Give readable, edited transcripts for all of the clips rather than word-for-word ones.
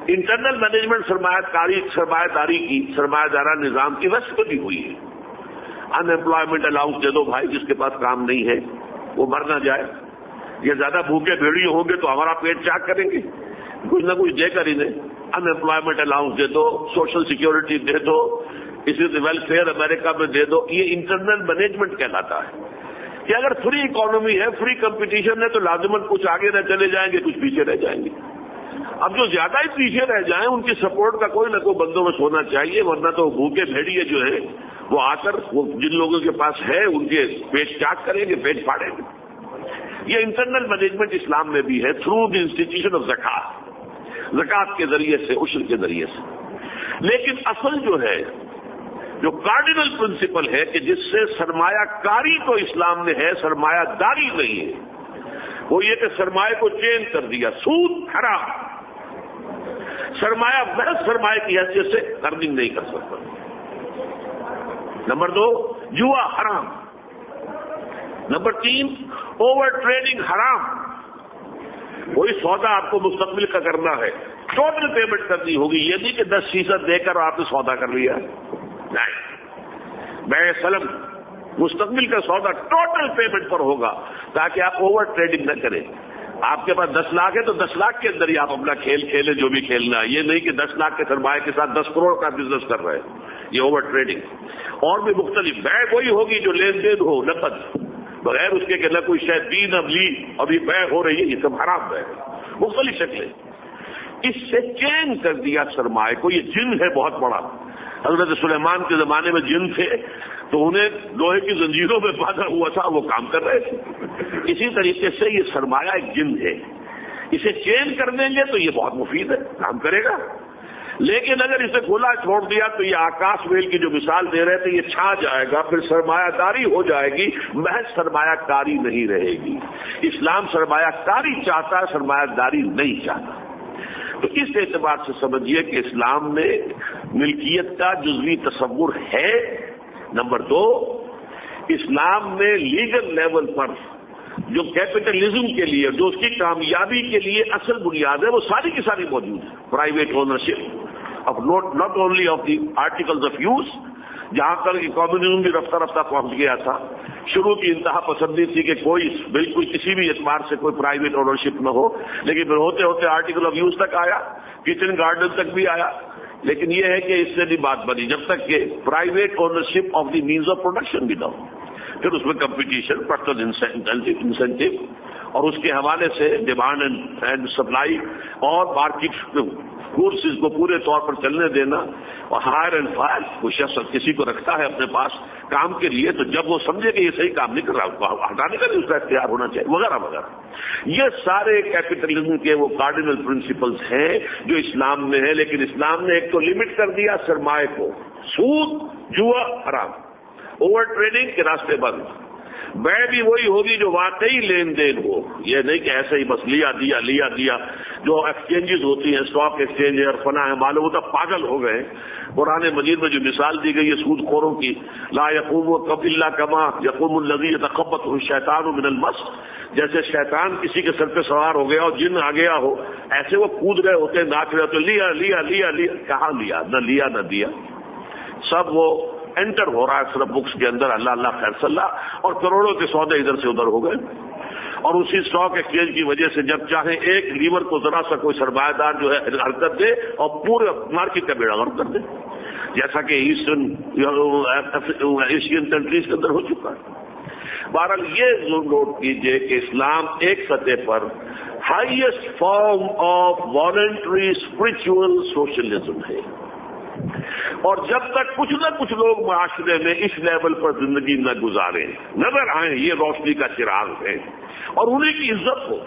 Internal management سرمایہ داری کی سرمایہ دارہ نظام کی وجہ سے بھی ہوئی ہے. ان امپلائمنٹ الاؤنس دے دو بھائی، جس کے پاس کام نہیں ہے وہ مر نہ جائے. یہ زیادہ بھوکے بھیڑیے ہوں گے تو ہمارا پیٹ چاک کریں گے، کچھ نہ کچھ دے کر انہیں ان امپلائمنٹ الاؤنس دے دو، سوشل سیکیورٹی دے دو، اسی سے ویلفیئر امریکہ میں دے دو. یہ انٹرنل مینجمنٹ کہلاتا ہے کہ اگر فری اکانومی ہے، فری کمپٹیشن ہے تو لازماً کچھ آگے نہ چلے جائیں گے، کچھ پیچھے رہ جائیں گے. اب جو زیادہ ہی پیچھے رہ جائیں ان کی سپورٹ کا کوئی نہ کوئی بندوبست ہونا چاہیے، ورنہ تو بھوکے بھیڑیے جو ہے وہ آ کر وہ جن لوگوں کے پاس ہے ان کے پیٹ چاک کریں گے، پیٹ پھاڑیں گے. یہ انٹرنل مینجمنٹ اسلام میں بھی ہے تھرو دی انسٹیٹیوشن آف زکات کے ذریعے سے، عشر کے ذریعے سے. لیکن اصل جو ہے، جو کارڈینل پرنسپل ہے کہ جس سے سرمایہ کاری تو اسلام میں ہے، سرمایہ داری نہیں ہے، وہ یہ کہ سرمایہ کو چینج کر دیا. سود حرام، سرمایہ محض سرمایہ کی حیثیت سے ارننگ نہیں کر سکتا. نمبر 2 جوا حرام. نمبر 3 اوور ٹریڈنگ حرام. وہی سودا آپ کو مستقبل کا کرنا ہے، ٹوٹل پیمنٹ کرنی ہوگی. یہ نہیں کہ 10% دے کر آپ نے سودا کر لیا، نہیں. بیع سلم مستقبل کا سودا ٹوٹل پیمنٹ پر ہوگا تاکہ آپ اوور ٹریڈنگ نہ کریں. آپ کے پاس 10 لاکھ ہے تو 10 لاکھ کے اندر ہی آپ اپنا کھیل کھیلیں جو بھی کھیلنا ہے. یہ نہیں کہ 10 لاکھ کے سرمایہ کے ساتھ 10 کروڑ کا بزنس کر رہے ہیں، یہ اوور ٹریڈنگ. اور بھی مختلف بیع وہی ہوگی جو لین دین ہو نقد، بغیر اس کے کہ نہ کوئی شاید دی نہ لی، ابھی بیع ہو رہی ہے، یہ سب حرام بیع ہے. مختلف شکلیں. اس سے چینج کر دیا سرمایہ کو. یہ جن ہے بہت بڑا. حضرت سلیمان کے زمانے میں جن تھے تو انہیں لوہے کی زنجیروں میں باندھا ہوا تھا، وہ کام کر رہے تھے. اسی طریقے سے یہ سرمایہ ایک جن ہے، اسے چینج کر دیں گے تو یہ بہت مفید ہے، کام کرے گا. لیکن اگر اسے کھلا چھوڑ دیا تو یہ آکاش ویل کی جو مثال دے رہے تھے یہ چھا جائے گا، پھر سرمایہ داری ہو جائے گی، محض سرمایہ کاری نہیں رہے گی. اسلام سرمایہ کاری چاہتا ہے، سرمایہ داری نہیں چاہتا. تو اس اعتبار سے سمجھیے کہ اسلام میں ملکیت کا جزوی تصور ہے. نمبر 2 اسلام میں لیگل لیول پر جو کیپٹلزم کے لیے، جو اس کی کامیابی کے لیے اصل بنیاد ہے، وہ ساری کی ساری موجود ہے. Private ownership of not only of the articles of use, جہاں تک کمیونزم بھی رفتہ رفتہ پہنچ گیا تھا. شروع کی انتہا پسندی تھی کہ کوئی بالکل کسی بھی اعتبار سے کوئی پرائیویٹ اونرشپ نہ ہو، لیکن پھر ہوتے ہوتے آرٹیکل آف یوز تک آیا، کچن گارڈن تک بھی آیا. لیکن یہ ہے کہ اس سے نہیں بات بنی جب تک کہ private ownership of the means of production بھی نہ ہو. پھر اس میں کمپٹیشن، پرسنل انسینٹیو، اور اس کے حوالے سے ڈیمانڈ اینڈ سپلائی اور مارکیٹ فورسز کو پورے طور پر چلنے دینا. اور ہائر اینڈ فائر، کوئی شخص کسی کو رکھتا ہے اپنے پاس کام کے لیے تو جب وہ سمجھے کہ یہ صحیح کام نہیں کر رہا، اس کو ہٹانے کا بھی اس کا اختیار ہونا چاہیے، وغیرہ وغیرہ. یہ سارے کیپٹلزم کے وہ کارڈینل پرنسپلز ہیں جو اسلام میں ہیں. لیکن اسلام نے ایک تو لمٹ کر دیا سرمایہ کو، سود جوا حرام، اوور ٹریڈنگ کے راستے بند. بیع بھی وہی ہوگی جو واقعی لین دین ہو، یہ نہیں کہ ایسے ہی بس لیا دیا. جو ایکسچینجز ہوتی ہیں، اسٹاک ایکسچینج ہے اور فنا ہے، معلوم ہوتا پاگل ہو گئے. قرآن مجید میں جو مثال دی گئی ہے سود خوروں کی، لا یقوم الا کما یقوم الذی یتخبطہ الشیطان من المس، جیسے شیطان کسی کے سر پہ سوار ہو گیا اور جن آ گیا ہو، ایسے وہ کود رہے ہوتے، ناچ رہے ہوتے. لیا کہاں لیا نہ دیا، سب وہ انٹر ہو رہا ہے صرف بکس کے اندر، اللہ خیر صلی اللہ، اور کروڑوں کے سودے ادھر سے ادھر ہو گئے. اور اسی اسٹاک ایکسچینج کی وجہ سے جب چاہے ایک لیور کو ذرا سا کوئی سرمایہ دار جو ہے حرکت دے اور پورے مارکیٹ کا بیڑا غرق کر دے، جیسا کہ ایشین کنٹریز کے اندر ہو چکا ہے. بہرحال یہ نوٹ کیجئے کہ اسلام ایک سطح پر highest form of voluntary spiritual socialism ہے. اور جب تک کچھ نہ کچھ لوگ معاشرے میں اس لیول پر زندگی نہ گزاریں، نظر آئیں یہ روشنی کا چراغ ہے، اور انہیں کی عزت ہو،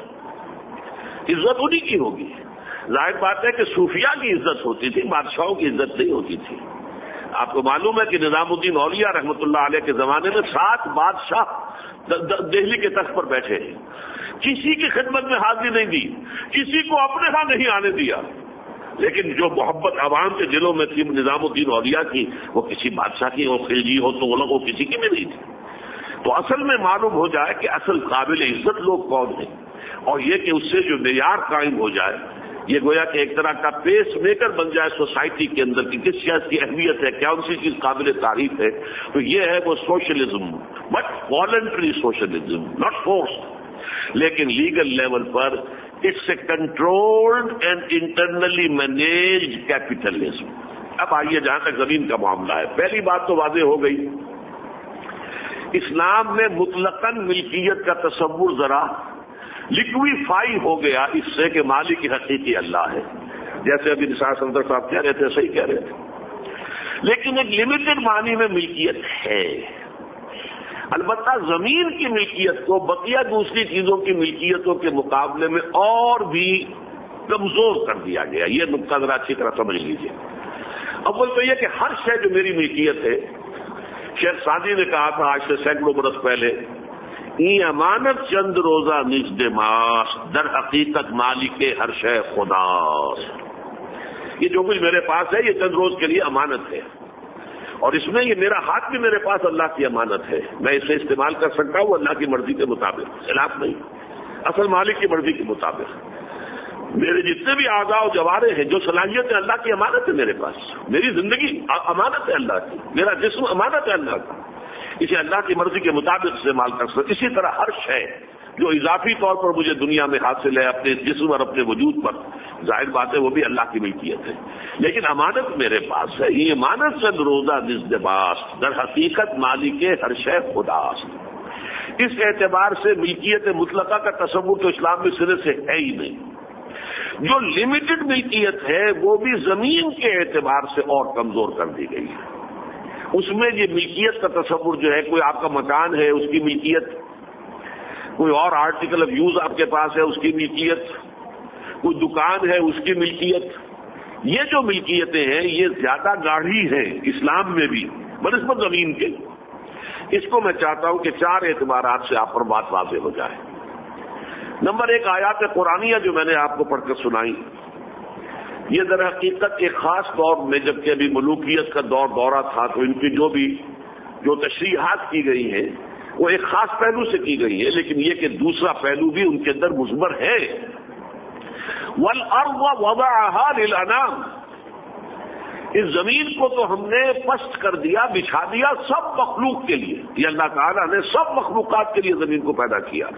عزت انہیں کی ہوگی. ظاہر بات ہے کہ صوفیاء کی عزت ہوتی تھی، بادشاہوں کی عزت نہیں ہوتی تھی. آپ کو معلوم ہے کہ نظام الدین اولیاء رحمۃ اللہ علیہ کے زمانے میں 7 بادشاہ دہلی کے تخت پر بیٹھے ہیں، کسی کی خدمت میں حاضری نہیں دی، کسی کو اپنے ہاں نہیں آنے دیا. لیکن جو محبت عوام کے دلوں میں تھی نظام الدین اولیاء کی، وہ کسی بادشاہ کی ہو، خلجی ہو، تو وہ کسی کی بھی نہیں تھی. تو اصل میں معلوم ہو جائے کہ اصل قابل عزت لوگ کون ہیں، اور یہ کہ اس سے جو معیار قائم ہو جائے یہ گویا کہ ایک طرح کا پیس میکر بن جائے سوسائٹی کے اندر کہ کس چیز کی اہمیت ہے، کیا سی چیز قابل تعریف ہے، تو یہ ہے وہ socialism, but voluntary socialism, not forced, لیکن لیگل لیول پر it's a controlled and internally managed capitalism. اب آئیے جہاں تک زمین کا معاملہ ہے، پہلی بات تو واضح ہو گئی، اسلام میں مطلقاً ملکیت کا تصور ذرا لکویفائی ہو گیا اس سے کہ مالک حقیقی اللہ ہے، جیسے ابھی نثار صدر صاحب کہہ رہے تھے، صحیح کہہ رہے تھے، لیکن ایک لمیٹڈ معنی میں ملکیت ہے۔ البتہ زمین کی ملکیت کو بقیہ دوسری چیزوں کی ملکیتوں کے مقابلے میں اور بھی کمزور کر دیا گیا، یہ نقطہ ذرا اچھی طرح سمجھ لیجیے۔ اول تو یہ کہ ہر شے جو میری ملکیت ہے، شیخ سعدی نے کہا تھا آج سے سینکڑوں برس پہلے، ای امانت چند روزہ نزد ماست، در حقیقت مالک ہر شے خداست۔ یہ جو کچھ میرے پاس ہے یہ چند روز کے لیے امانت ہے، اور اس میں یہ میرا ہاتھ بھی میرے پاس اللہ کی امانت ہے، میں اسے استعمال کر سکتا ہوں اللہ کی مرضی کے مطابق، خلاف نہیں، اصل مالک کی مرضی کے مطابق۔ میرے جتنے بھی اعضاء و جوارے ہیں، جو صلاحیت ہے اللہ کی امانت ہے میرے پاس، میری زندگی امانت ہے اللہ کی، میرا جسم امانت ہے اللہ کا، اسے اللہ کی مرضی کے مطابق استعمال کر سکتے۔ اسی طرح ہر شے جو اضافی طور پر مجھے دنیا میں حاصل ہے اپنے جسم اور اپنے وجود پر، ظاہر بات ہے وہ بھی اللہ کی ملکیت ہے، لیکن امانت میرے پاس ہے۔ یہ امانت سے روزہ نزد باست، در حقیقت مالک ہر شے خداست۔ اس اعتبار سے ملکیت مطلقہ کا تصور تو اسلام میں سرے سے ہے ہی نہیں۔ جو لمیٹڈ ملکیت ہے وہ بھی زمین کے اعتبار سے اور کمزور کر دی گئی ہے۔ اس میں یہ ملکیت کا تصور جو ہے، کوئی آپ کا مکان ہے اس کی ملکیت، کوئی اور آرٹیکل آف یوز آپ کے پاس ہے اس کی ملکیت، کوئی دکان ہے اس کی ملکیت، یہ جو ملکیتیں ہیں یہ زیادہ گاڑھی ہیں اسلام میں بھی بنسبت زمین کے۔ اس کو میں چاہتا ہوں کہ چار اعتبارات سے آپ پر بات واضح ہو جائے۔ نمبر ایک، آیات قرآنیہ جو میں نے آپ کو پڑھ کر سنائی، یہ در حقیقت ایک خاص دور میں جبکہ ابھی ملوکیت کا دورہ تھا تو ان کی جو تشریحات کی گئی ہیں وہ ایک خاص پہلو سے کی گئی ہے، لیکن یہ کہ دوسرا پہلو بھی ان کے اندر مضمر ہے۔ وَالْأَرْضَ وَضَعَهَا لِلْأَنَامِ، اس زمین کو تو ہم نے پست کر دیا، بچھا دیا سب مخلوق کے لیے، یہ اللہ تعالیٰ نے سب مخلوقات کے لیے زمین کو پیدا کیا،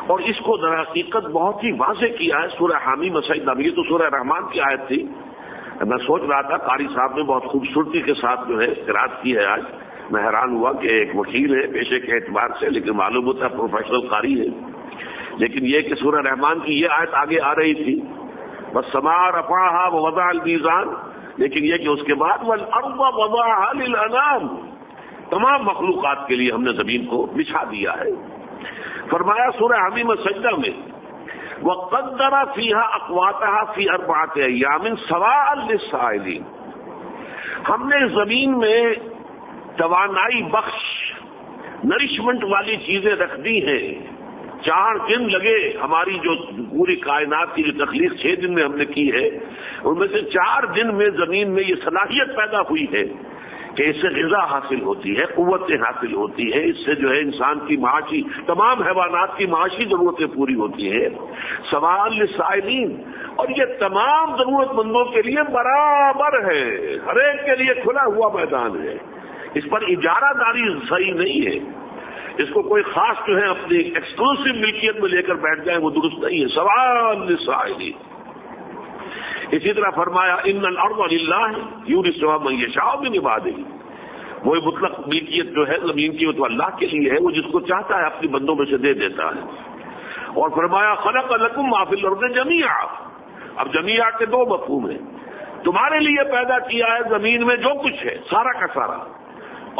اور اس کو در حقیقت بہت ہی واضح کیا ہے سورہ حامیم سجدہ میں۔ یہ تو سورہ رحمان کی آیت تھی، میں سوچ رہا تھا قاری صاحب نے بہت خوبصورتی کے ساتھ جو ہے قرأت کی ہے آج، میں حیران ہوا کہ ایک وکیل ہے پیشے کے اعتبار سے لیکن معلوم ہوتا ہے پروفیشنل قاری ہے، لیکن یہ کہ سورہ رحمان کی یہ آیت آگے آ رہی تھی وَالسَّمَاءَ رَفَعَهَا وَوَضَعَ الْمِيزَانَ، لیکن یہ کہ اس کے بعد وَالْأَرْضَ وَضَعَهَا لِلْأَنَامِ، تمام مخلوقات کے لیے ہم نے زمین کو بچھا دیا ہے۔ فرمایا سورہ حمیم سجدہ میں وَقَدَّرَ فِيهَا أَقْوَاتَهَا فِي أَرْبَعَةِ أَيَّامٍ سَوَاءً لِلسَّائِلِينَ، ہم نے زمین میں توانائی بخش نرشمنٹ والی چیزیں رکھ دی ہیں، 4 دن لگے، ہماری جو پوری کائنات کی جو تخلیق 6 دن میں ہم نے کی ہے، ان میں سے 4 دن میں زمین میں یہ صلاحیت پیدا ہوئی ہے کہ اس سے غذا حاصل ہوتی ہے، قوتیں حاصل ہوتی ہے، اس سے جو ہے انسان کی معاشی، تمام حیوانات کی معاشی ضرورتیں پوری ہوتی ہیں۔ سوال للسائلین، اور یہ تمام ضرورت مندوں کے لیے برابر ہے، ہر ایک کے لیے کھلا ہوا میدان ہے، اس پر اجارہ داری صحیح نہیں ہے، اس کو کوئی خاص جو ہے اپنی ایکسکلوسیو ملکیت میں لے کر بیٹھ جائیں وہ درست نہیں ہے۔ سوال للسائلین۔ اسی طرح فرمایا ان الارض للہ یورثها من یشاء من عبادہ، وہ مطلق ملکیت جو ہے زمین کی وہ تو اللہ کے لیے ہے، وہ جس کو چاہتا ہے اپنی بندوں میں سے دے دیتا ہے۔ اور فرمایا خلق لکم ما فی الارض جمیعا، اب جمیعا کے 2 مفہوم ہیں، تمہارے لیے پیدا کیا ہے زمین میں جو کچھ ہے سارا کا سارا،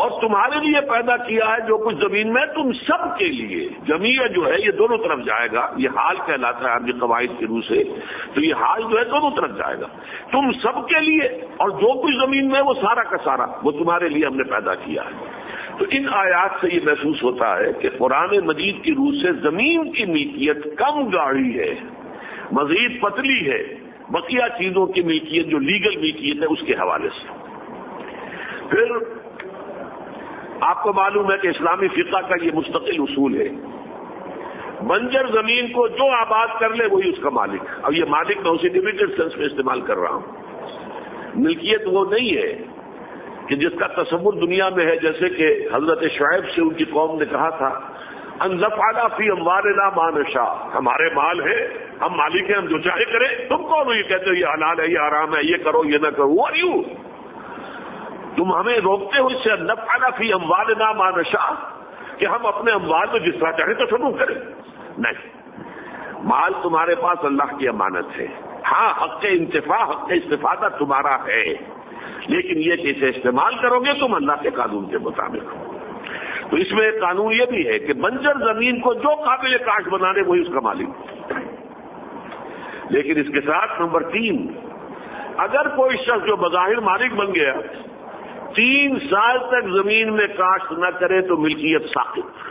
اور تمہارے لیے پیدا کیا ہے جو کچھ زمین میں تم سب کے لیے۔ جمیع جو ہے یہ دونوں طرف جائے گا، یہ حال کہلاتا ہے عربی قواعد کی روح سے، تو یہ حال جو ہے دونوں طرف جائے گا، تم سب کے لیے، اور جو کچھ زمین میں وہ سارا کا سارا وہ تمہارے لیے ہم نے پیدا کیا ہے۔ تو ان آیات سے یہ محسوس ہوتا ہے کہ قرآن مجید کی روح سے زمین کی ملکیت کم گاڑھی ہے، مزید پتلی ہے بقیہ چیزوں کی ملکیت جو لیگل ملکیت ہے اس کے حوالے سے۔ پھر آپ کو معلوم ہے کہ اسلامی فقہ کا یہ مستقل اصول ہے، بنجر زمین کو جو آباد کر لے وہی اس کا مالک. اب یہ مالک میں اسی لمیٹڈ سینس میں استعمال کر رہا ہوں. ملکیت وہ نہیں ہے کہ جس کا تصور دنیا میں ہے، جیسے کہ حضرت شعیب سے ان کی قوم نے کہا تھا ان نفعنا فی اموالنا ما نشاء، ہمارے مال ہے، ہم مالک ہیں، ہم جو چاہے کریں. تم کون ہو یہ کہتے ہو یہ حلال ہے، یہ حرام ہے، یہ کرو یہ نہ کرو؟ Who are you؟ تم ہمیں روکتے ہو اس سے نفعنا فی اموالنا ما نشاء کہ ہم اپنے اموال میں جس طرح چاہیں تصرف کریں. نہیں، مال تمہارے پاس اللہ کی امانت ہے. ہاں، حق انتفاع، حق استفادہ تمہارا ہے، لیکن یہ کہ اسے استعمال کرو گے تم اللہ کے قانون کے مطابق. تو اس میں ایک قانون یہ بھی ہے کہ بنجر زمین کو جو قابل کاشت بنا دے وہی اس کا مالک. لیکن اس کے ساتھ نمبر 3، اگر کوئی شخص جو بظاہر مالک بن گیا 3 سال تک زمین میں کاشت نہ کرے تو ملکیت ساقط.